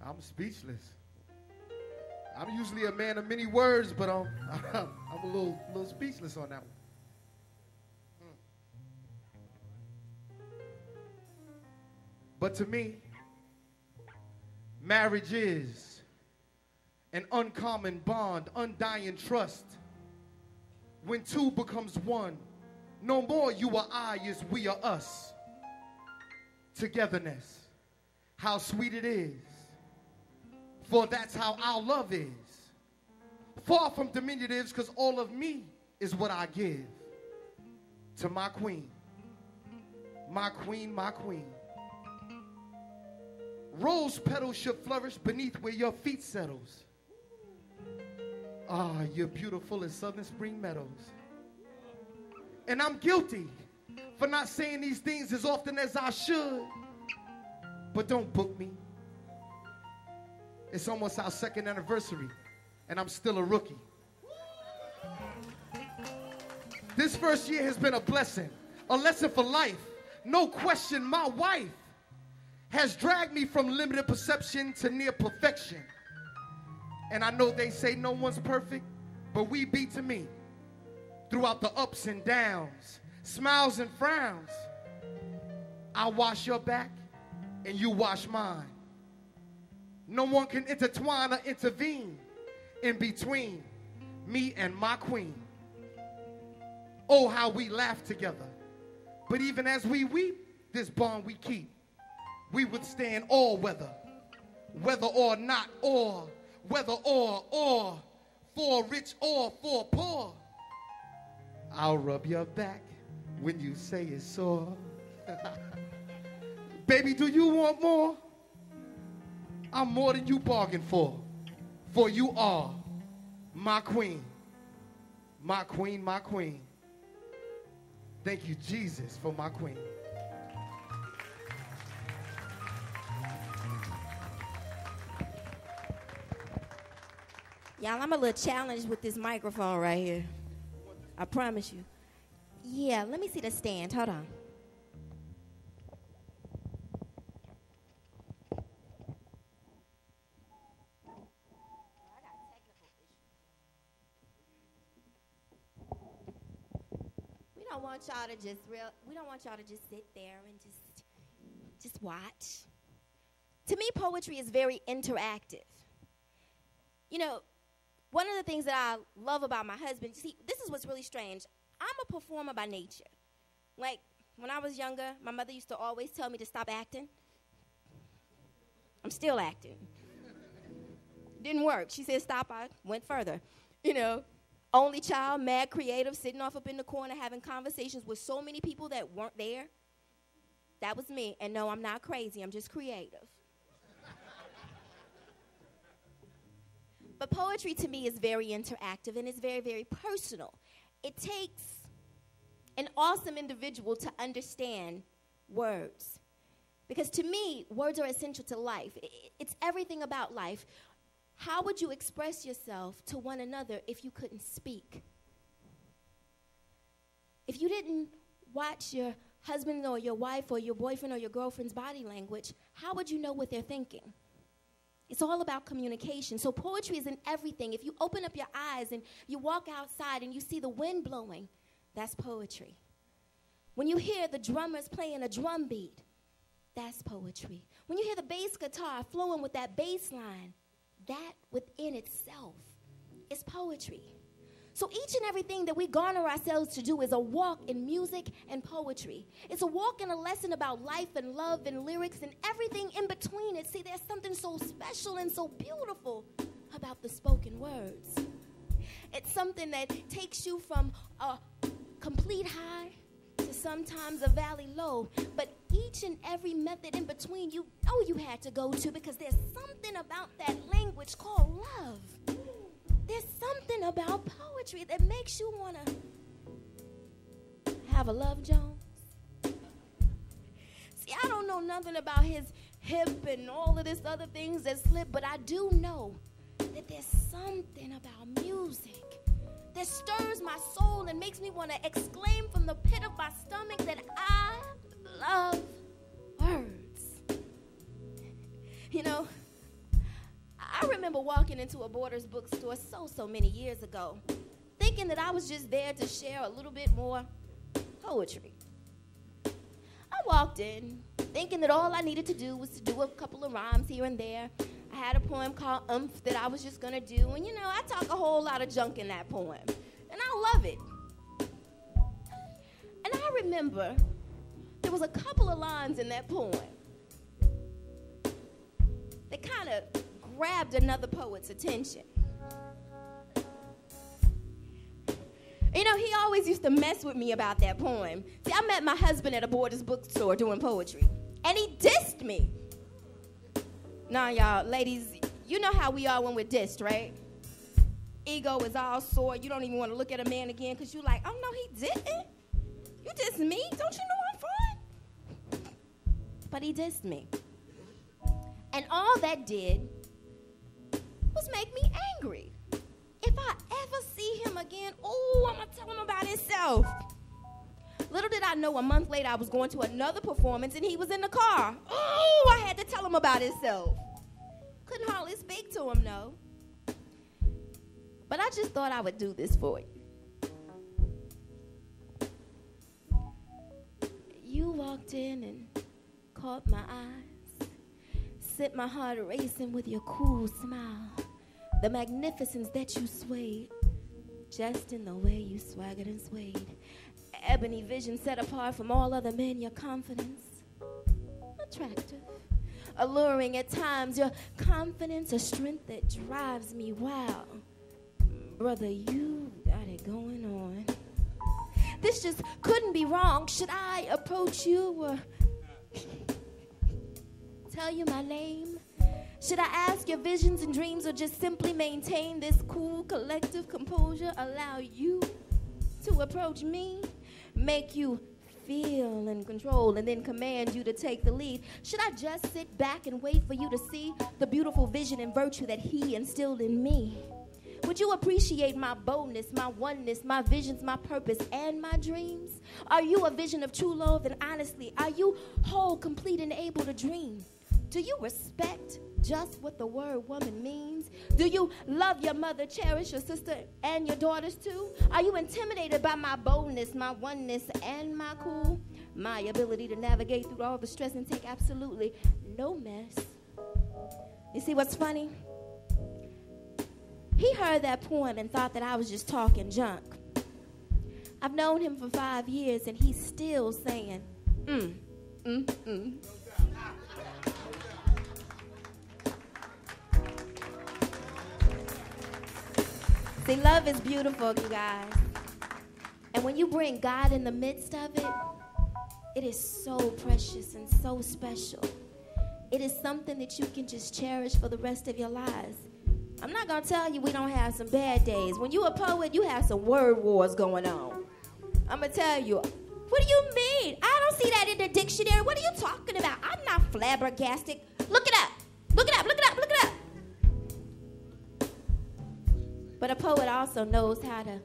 I'm speechless. I'm usually a man of many words, but I'm a little speechless on that one. But to me, marriage is an uncommon bond, undying trust. When two becomes one, no more you or I is we or us. Togetherness, how sweet it is. For that's how our love is. Far from diminutives, because all of me is what I give to my queen. My queen, my queen. Rose petals should flourish beneath where your feet settles. Ah, you're beautiful as southern spring meadows. And I'm guilty for not saying these things as often as I should. But don't book me. It's almost our second anniversary, and I'm still a rookie. This first year has been a blessing, a lesson for life. No question, my wife has dragged me from limited perception to near perfection. And I know they say no one's perfect, but we be to me. Throughout the ups and downs, smiles and frowns, I wash your back and you wash mine. No one can intertwine or intervene in between me and my queen. Oh, how we laugh together. But even as we weep, this bond we keep. We withstand all weather, whether or not, or whether or, for rich or for poor. I'll rub your back when you say it's sore. Baby, do you want more? I'm more than you bargained for you are my queen. My queen, my queen. Thank you, Jesus, for my queen. Y'all, I'm a little challenged with this microphone right here. I promise you. Yeah, let me see the stand. Hold on. We don't want y'all to just sit there and just watch. To me, poetry is very interactive. You know, one of the things that I love about my husband, see, this is what's really strange. I'm a performer by nature. Like, when I was younger, my mother used to always tell me to stop acting. I'm still acting. Didn't work. She said stop, I went further. You know, only child, mad creative, sitting off up in the corner having conversations with so many people that weren't there. That was me. And no, I'm not crazy. I'm just creative. But poetry to me is very interactive and it's very, very personal. It takes an awesome individual to understand words. Because to me, words are essential to life. It's everything about life. How would you express yourself to one another if you couldn't speak? If you didn't watch your husband or your wife or your boyfriend or your girlfriend's body language, how would you know what they're thinking? It's all about communication. So poetry is in everything. If you open up your eyes and you walk outside and you see the wind blowing, that's poetry. When you hear the drummers playing a drum beat, that's poetry. When you hear the bass guitar flowing with that bass line, that within itself is poetry. So each and everything that we garner ourselves to do is a walk in music and poetry. It's a walk and a lesson about life and love and lyrics and everything in between it. See, there's something so special and so beautiful about the spoken words. It's something that takes you from a complete high to sometimes a valley low. But each and every method in between, you know you had to go to because there's something about that language called love. There's something about poetry that makes you want to have a Love Jones. See, I don't know nothing about his hip and all of this other things that slip, but I do know that there's something about music that stirs my soul and makes me want to exclaim from the pit of my stomach that I love words. You know, I remember walking into a Borders bookstore so many years ago, thinking that I was just there to share a little bit more poetry. I walked in thinking that all I needed to do was to do a couple of rhymes here and there. I had a poem called Umph that I was just going to do, and I talk a whole lot of junk in that poem, and I love it. And I remember there was a couple of lines in that poem that kind of grabbed another poet's attention. He always used to mess with me about that poem. See, I met my husband at a Borders bookstore doing poetry, and he dissed me. Now, y'all, ladies, you know how we are when we're dissed, right? Ego is all sore. You don't even want to look at a man again because you're like, oh, no, he didn't. You dissed me. Don't you know I'm fine? But he dissed me. And all that did was make me angry. If I ever see him again, I'm going to tell him about himself. Little did I know, a month later, I was going to another performance, and he was in the car. I had to tell him about himself. Couldn't hardly speak to him, though. But I just thought I would do this for you. You walked in and caught my eyes, sent my heart racing with your cool smile. The magnificence that you swayed, just in the way you swaggered and swayed. Ebony vision set apart from all other men, your confidence, attractive, alluring at times, your confidence, a strength that drives me wild. Brother, you got it going on. This just couldn't be wrong. Should I approach you or tell you my name? Should I ask your visions and dreams or just simply maintain this cool collective composure? Allow you to approach me, make you feel in control, and then command you to take the lead? Should I just sit back and wait for you to see the beautiful vision and virtue that he instilled in me? Would you appreciate my boldness, my oneness, my visions, my purpose, and my dreams? Are you a vision of true love? And honestly, are you whole, complete, and able to dream? Do you respect just what the word woman means? Do you love your mother, cherish your sister and your daughters too? Are you intimidated by my boldness, my oneness, and my cool? My ability to navigate through all the stress and take absolutely no mess? You see what's funny? He heard that poem and thought that I was just talking junk. I've known him for 5 years and he's still saying, See, love is beautiful, you guys. And when you bring God in the midst of it, it is so precious and so special. It is something that you can just cherish for the rest of your lives. I'm not going to tell you we don't have some bad days. When you're a poet, you have some word wars going on. I'm going to tell you, what do you mean? I don't see that in the dictionary. What are you talking about? I'm not flabbergasted. Look it up. Look it up. Look it up. Look it up. But a poet also knows how to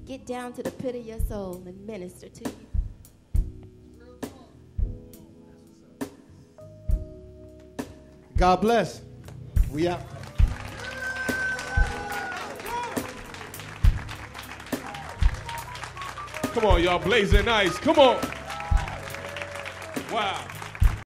get down to the pit of your soul and minister to you. God bless. We out. Come on, y'all. Blazin Ice. Come on. Wow.